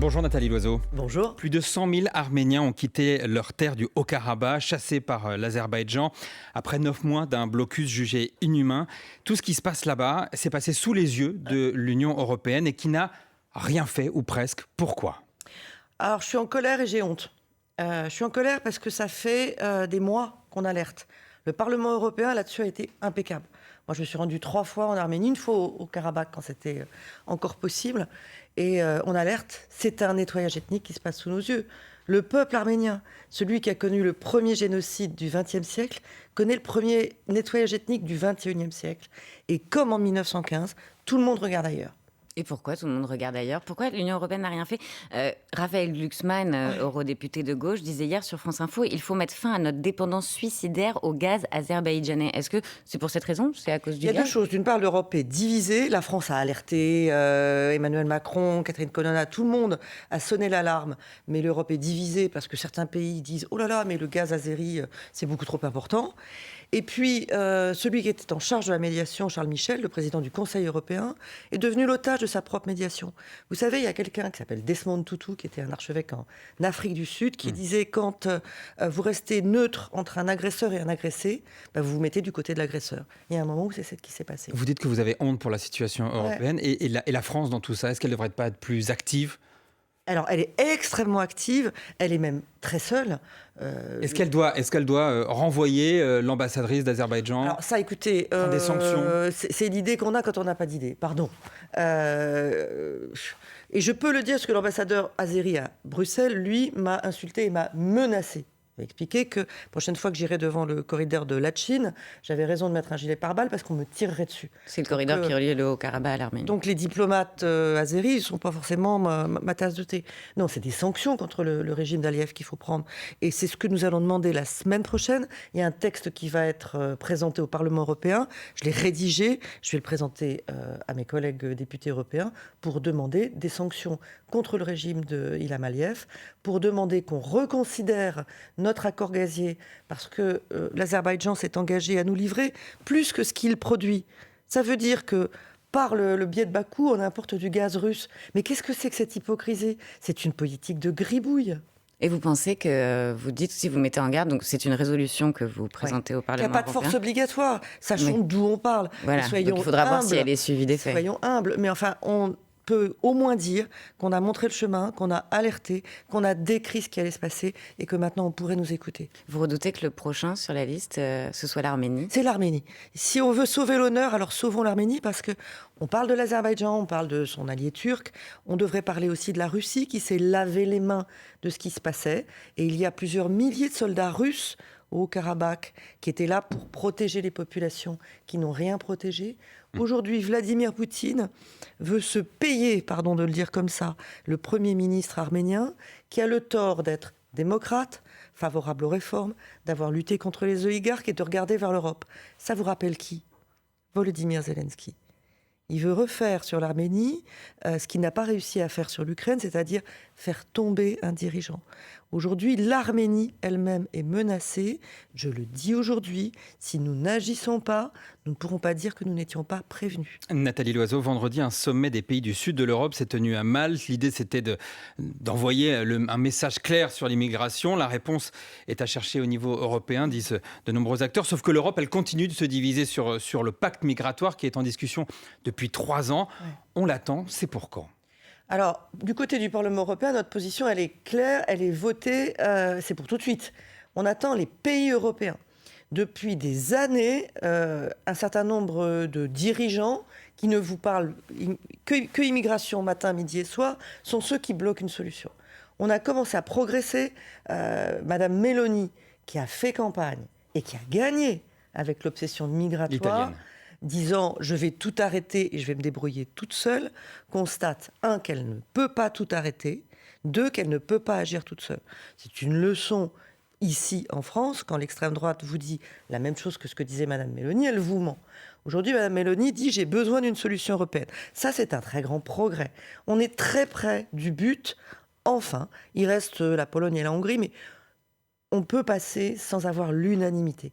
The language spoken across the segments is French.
Bonjour Nathalie Loiseau. Bonjour. Plus de 100 000 Arméniens ont quitté leur terre du Haut-Karabakh, chassés par l'Azerbaïdjan, après 9 mois d'un blocus jugé inhumain. Tout ce qui se passe là-bas s'est passé sous les yeux de l'Union européenne et qui n'a rien fait, ou presque. Pourquoi ? Alors, je suis en colère et j'ai honte. Je suis en colère parce que ça fait des mois qu'on alerte. Le Parlement européen, là-dessus, a été impeccable. Moi, je me suis rendue 3 fois en Arménie, une fois au Karabakh, quand c'était encore possible. Et on alerte, c'est un nettoyage ethnique qui se passe sous nos yeux. Le peuple arménien, celui qui a connu le premier génocide du XXe siècle, connaît le premier nettoyage ethnique du XXIe siècle. Et comme en 1915, tout le monde regarde ailleurs. Et pourquoi tout le monde regarde ailleurs ? Pourquoi l'Union européenne n'a rien fait ? Raphaël Glucksmann, eurodéputé de gauche, disait hier sur France Info, il faut mettre fin à notre dépendance suicidaire au gaz azerbaïdjanais. Est-ce que c'est pour cette raison ? C'est à cause du gaz ? Il y a deux choses. D'une part, l'Europe est divisée. La France a alerté, Emmanuel Macron, Catherine Colonna, tout le monde a sonné l'alarme. Mais l'Europe est divisée parce que certains pays disent « Oh là là, mais le gaz azéri, c'est beaucoup trop important ». Et puis, celui qui était en charge de la médiation, Charles Michel, le président du Conseil européen, est devenu l'otage de sa propre médiation. Vous savez, il y a quelqu'un qui s'appelle Desmond Tutu, qui était un archevêque en Afrique du Sud, qui disait quand vous restez neutre entre un agresseur et un agressé, vous vous mettez du côté de l'agresseur. Il y a un moment où c'est ce qui s'est passé. Vous dites que vous avez honte pour la situation européenne et la France dans tout ça. Est-ce qu'elle ne devrait pas être plus active ? Alors, elle est extrêmement active, elle est même très seule. Est-ce qu'elle doit renvoyer l'ambassadrice d'Azerbaïdjan ? Alors ça, écoutez, prendre des sanctions ? C'est l'idée qu'on a quand on n'a pas d'idée, pardon. Et je peux le dire parce que l'ambassadeur azéri à Bruxelles, lui, m'a insulté et m'a menacé. Il m'a expliqué que la prochaine fois que j'irai devant le corridor de Latchine, j'avais raison de mettre un gilet pare-balles parce qu'on me tirerait dessus. C'est le corridor qui relie le Haut-Karabakh à l'Arménie. Donc les diplomates azéris ne sont pas forcément ma tasse de thé. Non, c'est des sanctions contre le régime d'Aliyev qu'il faut prendre. Et c'est ce que nous allons demander la semaine prochaine. Il y a un texte qui va être présenté au Parlement européen. Je l'ai rédigé. Je vais le présenter à mes collègues députés européens pour demander des sanctions contre le régime d'Ilham Aliyev, pour demander qu'on reconsidère notre accord gazier, parce que l'Azerbaïdjan s'est engagé à nous livrer plus que ce qu'il produit. Ça veut dire que par le biais de Bakou, on importe du gaz russe. Mais qu'est-ce que c'est que cette hypocrisie ? C'est une politique de gribouille. Et vous pensez que, vous dites, si vous mettez en garde, donc c'est une résolution que vous présentez au Parlement européen. Il n'y a pas de force obligatoire. Sachons d'où on parle. Voilà. Soyons donc il faudra humbles. voir si elle est suivie des faits. Soyons humbles. Mais enfin, on peut au moins dire qu'on a montré le chemin, qu'on a alerté, qu'on a décrit ce qui allait se passer et que maintenant on pourrait nous écouter. Vous redoutez que le prochain sur la liste, ce soit l'Arménie ? C'est l'Arménie. Si on veut sauver l'honneur, alors sauvons l'Arménie parce que on parle de l'Azerbaïdjan, on parle de son allié turc, on devrait parler aussi de la Russie qui s'est lavé les mains de ce qui se passait. Et il y a plusieurs milliers de soldats russes au Haut-Karabakh qui étaient là pour protéger les populations qui n'ont rien protégé. Aujourd'hui, Vladimir Poutine veut se payer, pardon de le dire comme ça, le Premier ministre arménien qui a le tort d'être démocrate, favorable aux réformes, d'avoir lutté contre les oligarques et de regarder vers l'Europe. Ça vous rappelle qui ? Volodymyr Zelensky. Il veut refaire sur l'Arménie ce qu'il n'a pas réussi à faire sur l'Ukraine, c'est-à-dire faire tomber un dirigeant. Aujourd'hui, l'Arménie elle-même est menacée. Je le dis aujourd'hui, si nous n'agissons pas, nous ne pourrons pas dire que nous n'étions pas prévenus. Nathalie Loiseau, vendredi, un sommet des pays du sud de l'Europe s'est tenu à Malte. L'idée, c'était d'envoyer un message clair sur l'immigration. La réponse est à chercher au niveau européen, disent de nombreux acteurs. Sauf que l'Europe, elle continue de se diviser sur le pacte migratoire qui est en discussion depuis 3 ans. Ouais. On l'attend, c'est pour quand ? Alors, du côté du Parlement européen, notre position, elle est claire, elle est votée, c'est pour tout de suite. On attend les pays européens. Depuis des années, un certain nombre de dirigeants qui ne vous parlent que immigration matin, midi et soir, sont ceux qui bloquent une solution. On a commencé à progresser. Madame Meloni, qui a fait campagne et qui a gagné avec l'obsession migratoire, disant « je vais tout arrêter et je vais me débrouiller toute seule », constate, 1, qu'elle ne peut pas tout arrêter, 2, qu'elle ne peut pas agir toute seule. C'est une leçon ici en France, quand l'extrême droite vous dit la même chose que ce que disait Madame Meloni, elle vous ment. Aujourd'hui, Madame Meloni dit « j'ai besoin d'une solution européenne ». Ça, c'est un très grand progrès. On est très près du but. Enfin, il reste la Pologne et la Hongrie, mais on peut passer sans avoir l'unanimité.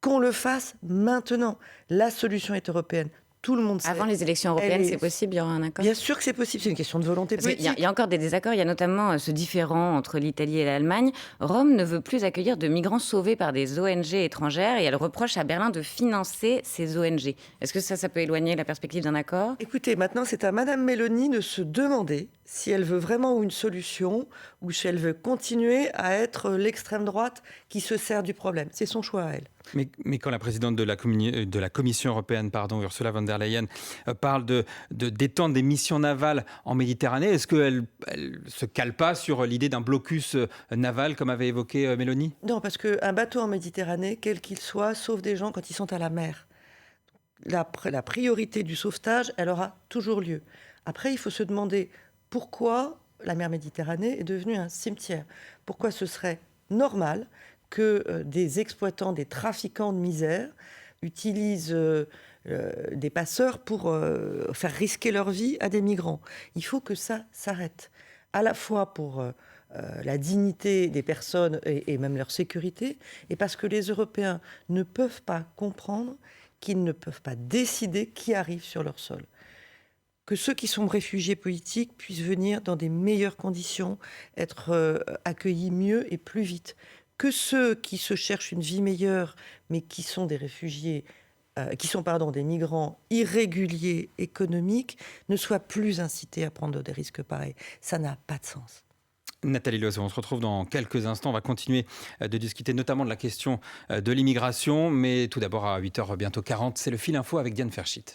Qu'on le fasse maintenant. La solution est européenne. tout le monde sait. Avant les élections européennes, c'est possible, il y aura un accord? Bien sûr que c'est possible, c'est une question de volonté politique. Il y a encore des désaccords, il y a notamment ce différend entre l'Italie et l'Allemagne. Rome ne veut plus accueillir de migrants sauvés par des ONG étrangères et elle reproche à Berlin de financer ces ONG. Est-ce que ça peut éloigner la perspective d'un accord? Écoutez, maintenant c'est à Madame Meloni de se demander si elle veut vraiment une solution ou si elle veut continuer à être l'extrême droite qui se sert du problème. C'est son choix à elle. Mais quand la présidente de la Commission européenne, Ursula von der Leyen, parle d'étendre des missions navales en Méditerranée, est-ce qu'elle ne se cale pas sur l'idée d'un blocus naval, comme avait évoqué Meloni? Non, parce qu'un bateau en Méditerranée, quel qu'il soit, sauve des gens quand ils sont à la mer. La priorité du sauvetage, elle aura toujours lieu. Après, il faut se demander pourquoi la mer Méditerranée est devenue un cimetière. Pourquoi ce serait normal que des exploitants, des trafiquants de misère utilisent des passeurs pour faire risquer leur vie à des migrants. Il faut que ça s'arrête, à la fois pour la dignité des personnes et même leur sécurité, et parce que les Européens ne peuvent pas comprendre qu'ils ne peuvent pas décider qui arrive sur leur sol. Que ceux qui sont réfugiés politiques puissent venir dans des meilleures conditions, être accueillis mieux et plus vite. Que ceux qui se cherchent une vie meilleure, mais qui sont des réfugiés, des migrants irréguliers économiques, ne soient plus incités à prendre des risques pareils. Ça n'a pas de sens. Nathalie Loiseau, on se retrouve dans quelques instants. On va continuer de discuter notamment de la question de l'immigration. Mais tout d'abord, à 8h bientôt 40, c'est le Fil Info avec Diane Ferchit.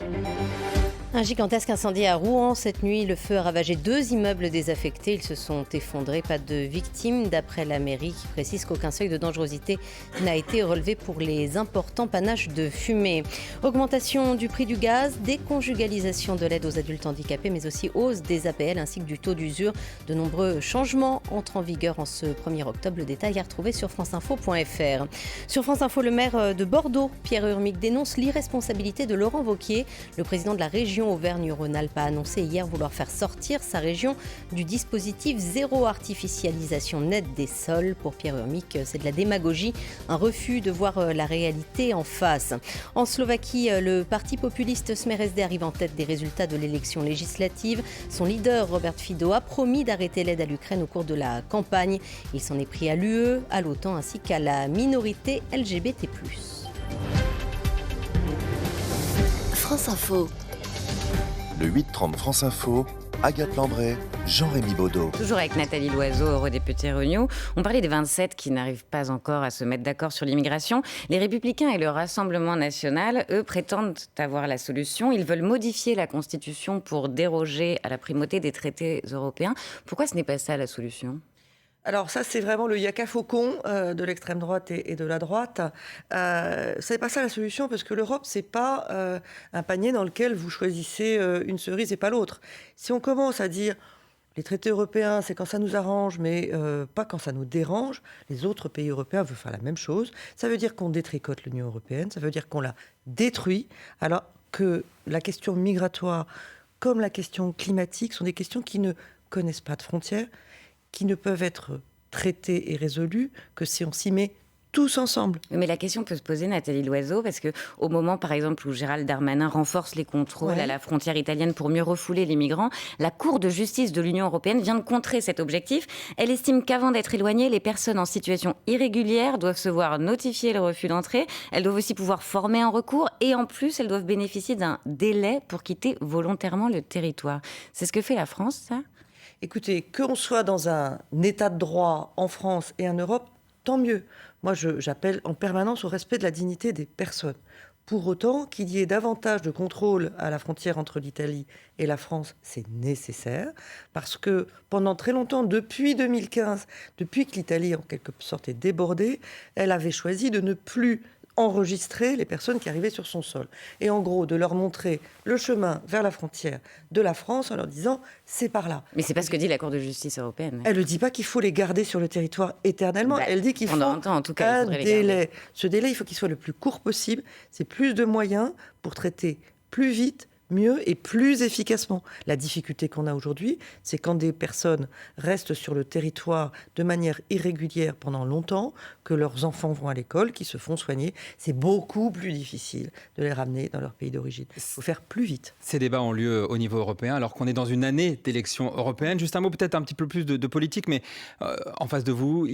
Un gigantesque incendie à Rouen. Cette nuit, le feu a ravagé 2 immeubles désaffectés. Ils se sont effondrés. Pas de victimes, d'après la mairie qui précise qu'aucun seuil de dangerosité n'a été relevé pour les importants panaches de fumée. Augmentation du prix du gaz, déconjugalisation de l'aide aux adultes handicapés, mais aussi hausse des APL ainsi que du taux d'usure. De nombreux changements entrent en vigueur en ce 1er octobre. Le détail est retrouvé sur franceinfo.fr. Sur France Info, le maire de Bordeaux, Pierre Urmic, dénonce l'irresponsabilité de Laurent Wauquiez. Le président de la région Auvergne-Rhône-Alpes a annoncé hier vouloir faire sortir sa région du dispositif zéro artificialisation nette des sols. Pour Pierre Urmic, c'est de la démagogie, un refus de voir la réalité en face. En Slovaquie, le parti populiste Smer-SD arrive en tête des résultats de l'élection législative. Son leader, Robert Fico, a promis d'arrêter l'aide à l'Ukraine au cours de la campagne. Il s'en est pris à l'UE, à l'OTAN ainsi qu'à la minorité LGBT+. France Info. Le 8-30 France Info, Agathe Lambray, Jean-Rémy Baudot. Toujours avec Nathalie Loiseau, eurodéputée Renew. On parlait des 27 qui n'arrivent pas encore à se mettre d'accord sur l'immigration. Les Républicains et le Rassemblement national, eux, prétendent avoir la solution. Ils veulent modifier la Constitution pour déroger à la primauté des traités européens. Pourquoi ce n'est pas ça la solution ? Alors ça, c'est vraiment le yaka faucon de l'extrême droite et de la droite. C'est pas ça la solution, parce que l'Europe, c'est pas un panier dans lequel vous choisissez une cerise et pas l'autre. Si on commence à dire les traités européens, c'est quand ça nous arrange, mais pas quand ça nous dérange, les autres pays européens veulent faire la même chose. Ça veut dire qu'on détricote l'Union européenne, ça veut dire qu'on la détruit, alors que la question migratoire, comme la question climatique, sont des questions qui ne connaissent pas de frontières, qui ne peuvent être traités et résolus que si on s'y met tous ensemble. Mais la question peut se poser, Nathalie Loiseau, parce qu'au moment, par exemple, où Gérald Darmanin renforce les contrôles à la frontière italienne pour mieux refouler les migrants, la Cour de justice de l'Union européenne vient de contrer cet objectif. Elle estime qu'avant d'être éloignées, les personnes en situation irrégulière doivent se voir notifier le refus d'entrée. Elles doivent aussi pouvoir former un recours et en plus, elles doivent bénéficier d'un délai pour quitter volontairement le territoire. C'est ce que fait la France, ça ? Écoutez, qu'on soit dans un état de droit en France et en Europe, tant mieux. Moi, j'appelle en permanence au respect de la dignité des personnes. Pour autant, qu'il y ait davantage de contrôle à la frontière entre l'Italie et la France, c'est nécessaire, parce que pendant très longtemps, depuis 2015, depuis que l'Italie, en quelque sorte, est débordée, elle avait choisi de ne plus enregistrer les personnes qui arrivaient sur son sol. Et en gros, de leur montrer le chemin vers la frontière de la France en leur disant « c'est par là ». Mais c'est pas ce que dit la Cour de justice européenne. Elle ne dit pas qu'il faut les garder sur le territoire éternellement. Elle dit qu'il faut un temps, en tout cas, un délai. Ce délai, il faut qu'il soit le plus court possible. C'est plus de moyens pour traiter plus vite, mieux et plus efficacement. La difficulté qu'on a aujourd'hui, c'est quand des personnes restent sur le territoire de manière irrégulière pendant longtemps, que leurs enfants vont à l'école, qui se font soigner. C'est beaucoup plus difficile de les ramener dans leur pays d'origine. Il faut faire plus vite. Ces débats ont lieu au niveau européen, alors qu'on est dans une année d'élections européennes. Juste un mot, peut-être un petit peu plus de politique, mais en face de vous,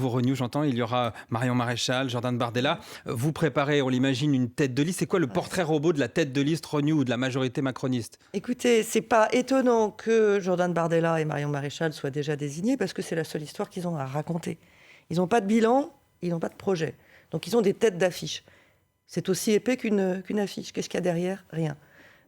Renew, j'entends, il y aura Marion Maréchal, Jordan Bardella. Vous préparez, on l'imagine, une tête de liste. C'est quoi le portrait robot de la tête de liste Renew ou de la majorité macroniste? Écoutez, c'est pas étonnant que Jordan Bardella et Marion Maréchal soient déjà désignés, parce que c'est la seule histoire qu'ils ont à raconter. Ils n'ont pas de bilan, ils n'ont pas de projet. Donc ils ont des têtes d'affiche. C'est aussi épais qu'une affiche. Qu'est-ce qu'il y a derrière? Rien.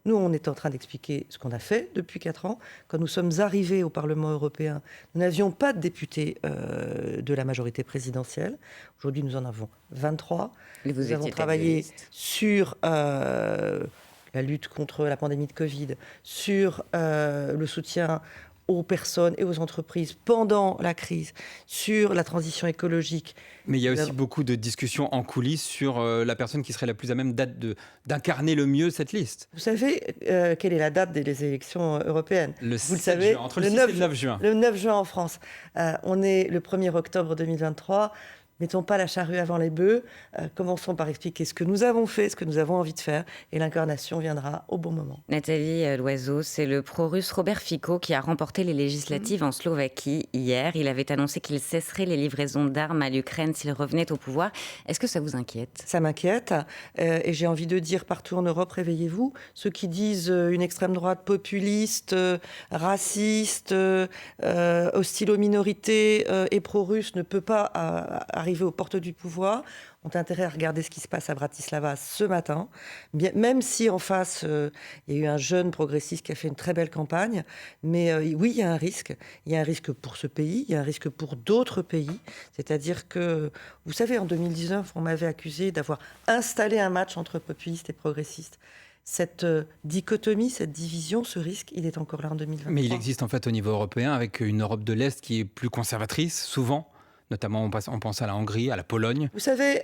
Nous, on est en train d'expliquer ce qu'on a fait depuis 4 ans. Quand nous sommes arrivés au Parlement européen, nous n'avions pas de députés de la majorité présidentielle. Aujourd'hui, nous en avons 23. Nous avons travaillé sur la lutte contre la pandémie de Covid, sur le soutien aux personnes et aux entreprises pendant la crise, sur la transition écologique. Mais il y a aussi beaucoup de discussions en coulisses sur la personne qui serait la plus à même d'incarner le mieux cette liste. Vous savez quelle est la date des élections européennes? Vous le savez, juin, entre le 6 et le 9 juin. Le 9 juin en France. On est le 1er octobre 2023. Mettons pas la charrue avant les bœufs. Commençons par expliquer ce que nous avons fait, ce que nous avons envie de faire. Et l'incarnation viendra au bon moment. Nathalie Loiseau, c'est le pro-russe Robert Fico qui a remporté les législatives en Slovaquie hier. Il avait annoncé qu'il cesserait les livraisons d'armes à l'Ukraine s'il revenait au pouvoir. Est-ce que ça vous inquiète? Ça m'inquiète. Et j'ai envie de dire partout en Europe, réveillez-vous. Ceux qui disent une extrême droite populiste, raciste, hostile aux minorités et pro-russe ne peut pas arriver aux portes du pouvoir, ont intérêt à regarder ce qui se passe à Bratislava ce matin. Même si en face, il y a eu un jeune progressiste qui a fait une très belle campagne. Mais oui, il y a un risque. Il y a un risque pour ce pays, il y a un risque pour d'autres pays. C'est-à-dire que, vous savez, en 2019, on m'avait accusé d'avoir installé un match entre populistes et progressistes. Cette dichotomie, cette division, ce risque, il est encore là en 2023. Mais il existe en fait au niveau européen, avec une Europe de l'Est qui est plus conservatrice, souvent. Notamment, on pense à la Hongrie, à la Pologne. Vous savez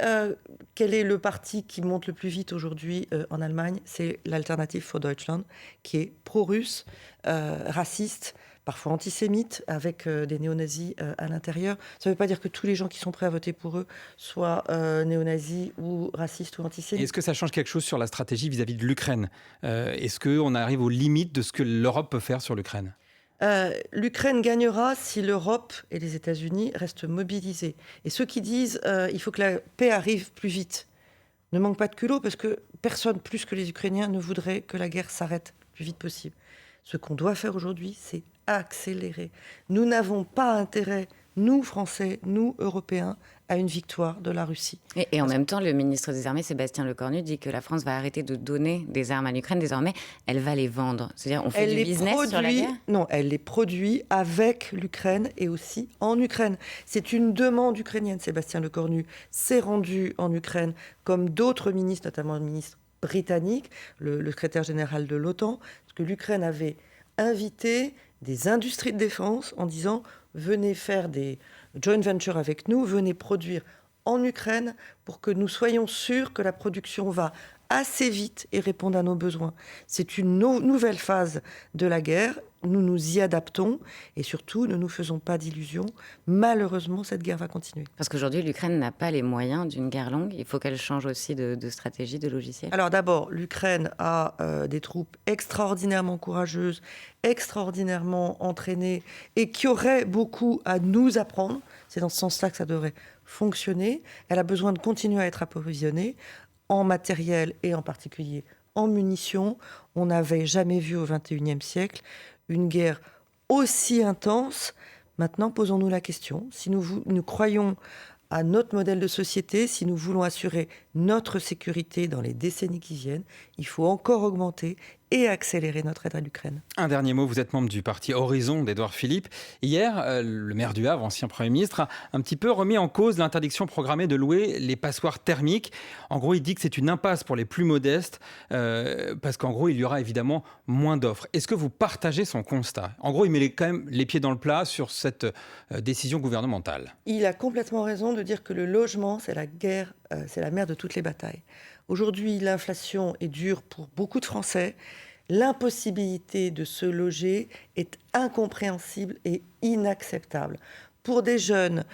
quel est le parti qui monte le plus vite aujourd'hui en Allemagne? C'est l'Alternative für Deutschland, qui est pro-russe, raciste, parfois antisémite, avec des néo-nazis à l'intérieur. Ça ne veut pas dire que tous les gens qui sont prêts à voter pour eux soient néo-nazis ou racistes ou antisémites. Est-ce que ça change quelque chose sur la stratégie vis-à-vis de l'Ukraine? Est-ce qu'on arrive aux limites de ce que l'Europe peut faire sur l'Ukraine? L'Ukraine gagnera si l'Europe et les États-Unis restent mobilisés. Et ceux qui disent il faut que la paix arrive plus vite ne manquent pas de culot, parce que personne plus que les Ukrainiens ne voudrait que la guerre s'arrête le plus vite possible. Ce qu'on doit faire aujourd'hui, c'est accélérer. Nous n'avons pas intérêt, nous Français, nous Européens, à une victoire de la Russie. Et en même temps, le ministre des Armées, Sébastien Lecornu, dit que la France va arrêter de donner des armes à l'Ukraine. Désormais, elle va les vendre. C'est-à-dire, on fait du business sur la guerre? Non, elle les produit avec l'Ukraine et aussi en Ukraine. C'est une demande ukrainienne. Sébastien Lecornu s'est rendu en Ukraine, comme d'autres ministres, notamment le ministre britannique, le secrétaire général de l'OTAN, parce que l'Ukraine avait invité des industries de défense en disant « venez faire des joint ventures avec nous, venez produire en Ukraine pour que nous soyons sûrs que la production va assez vite et répondre à nos besoins ». C'est une nouvelle phase de la guerre. Nous nous y adaptons et surtout, ne nous faisons pas d'illusions. Malheureusement, cette guerre va continuer. Parce qu'aujourd'hui, l'Ukraine n'a pas les moyens d'une guerre longue. Il faut qu'elle change aussi de stratégie, de logiciel. Alors d'abord, l'Ukraine a des troupes extraordinairement courageuses, extraordinairement entraînées et qui auraient beaucoup à nous apprendre. C'est dans ce sens-là que ça devrait fonctionner. Elle a besoin de continuer à être approvisionnée en matériel et en particulier en munitions. On n'avait jamais vu au XXIe siècle une guerre aussi intense. Maintenant, posons-nous la question. Si nous croyons à notre modèle de société, si nous voulons assurer notre sécurité dans les décennies qui viennent, il faut encore augmenter et accélérer notre aide à l'Ukraine. Un dernier mot, vous êtes membre du parti Horizon d'Édouard Philippe. Hier, le maire du Havre, ancien Premier ministre, a un petit peu remis en cause l'interdiction programmée de louer les passoires thermiques. En gros, il dit que c'est une impasse pour les plus modestes, parce qu'en gros, il y aura évidemment moins d'offres. Est-ce que vous partagez son constat? En gros, il met quand même les pieds dans le plat sur cette décision gouvernementale. Il a complètement raison de dire que le logement, c'est la guerre, c'est la mère de toutes les batailles. Aujourd'hui, l'inflation est dure pour beaucoup de Français. L'impossibilité de se loger est incompréhensible et inacceptable. Pour des jeunes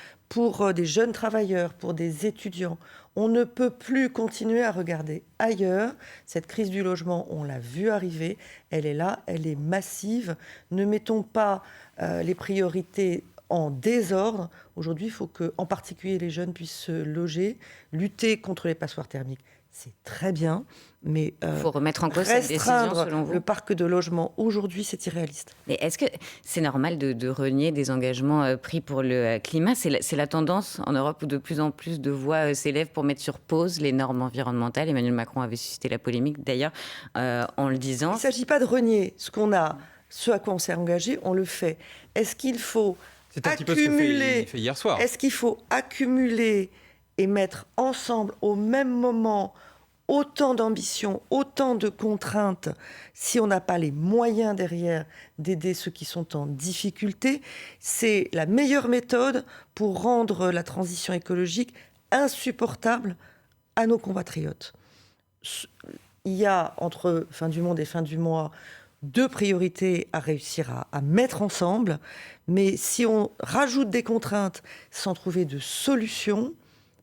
travailleurs, pour des étudiants, on ne peut plus continuer à regarder ailleurs. Cette crise du logement, on l'a vu arriver, elle est là, elle est massive. Ne mettons pas les priorités en désordre. Aujourd'hui, il faut que, en particulier, les jeunes puissent se loger, lutter contre les passoires thermiques. C'est très bien, mais faut remettre en cause cette décision, restreindre selon vous. le parc de logement aujourd'hui, c'est irréaliste. Mais est-ce que c'est normal de renier des engagements pris pour le climat ? C'est la tendance en Europe où de plus en plus de voix s'élèvent pour mettre sur pause les normes environnementales. Emmanuel Macron avait suscité la polémique d'ailleurs en le disant. Il ne s'agit pas de renier ce à quoi on s'est engagé, on le fait. Est-ce qu'il faut C'est un petit peu ce qu'il fait hier soir. Est-ce qu'il faut accumuler et mettre ensemble au même moment autant d'ambition, autant de contraintes, si on n'a pas les moyens derrière d'aider ceux qui sont en difficulté? C'est la meilleure méthode pour rendre la transition écologique insupportable à nos compatriotes. Il y a entre fin du monde et fin du mois 2 priorités à réussir à mettre ensemble, mais si on rajoute des contraintes sans trouver de solution,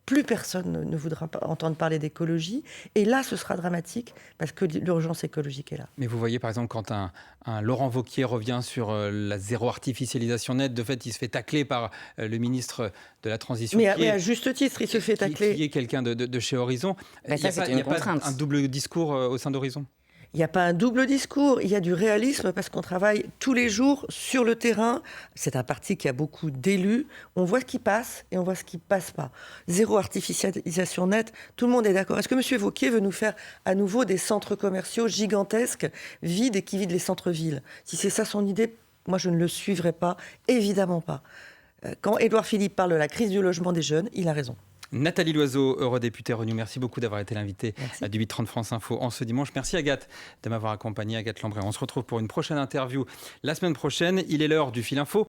plus personne ne voudra pas entendre parler d'écologie. Et là, ce sera dramatique parce que l'urgence écologique est là. Mais vous voyez, par exemple, quand un Laurent Wauquiez revient sur la zéro artificialisation nette, de fait, il se fait tacler par le ministre de la Transition. Mais à juste titre, il se fait tacler. Qui est quelqu'un de chez Horizon. Il n'y a pas un double discours au sein d'Horizon? Il n'y a pas un double discours, il y a du réalisme parce qu'on travaille tous les jours sur le terrain. C'est un parti qui a beaucoup d'élus. On voit ce qui passe et on voit ce qui ne passe pas. Zéro artificialisation nette, tout le monde est d'accord. Est-ce que M. Wauquiez veut nous faire à nouveau des centres commerciaux gigantesques, vides et qui vident les centres-villes? Si c'est ça son idée, moi je ne le suivrai pas, évidemment pas. Quand Édouard Philippe parle de la crise du logement des jeunes, il a raison. Nathalie Loiseau, eurodéputée Renew, merci beaucoup d'avoir été l'invitée du 8h30 France Info en ce dimanche. Merci Agathe de m'avoir accompagné, Agathe Lambray. On se retrouve pour une prochaine interview la semaine prochaine. Il est l'heure du Fil Info.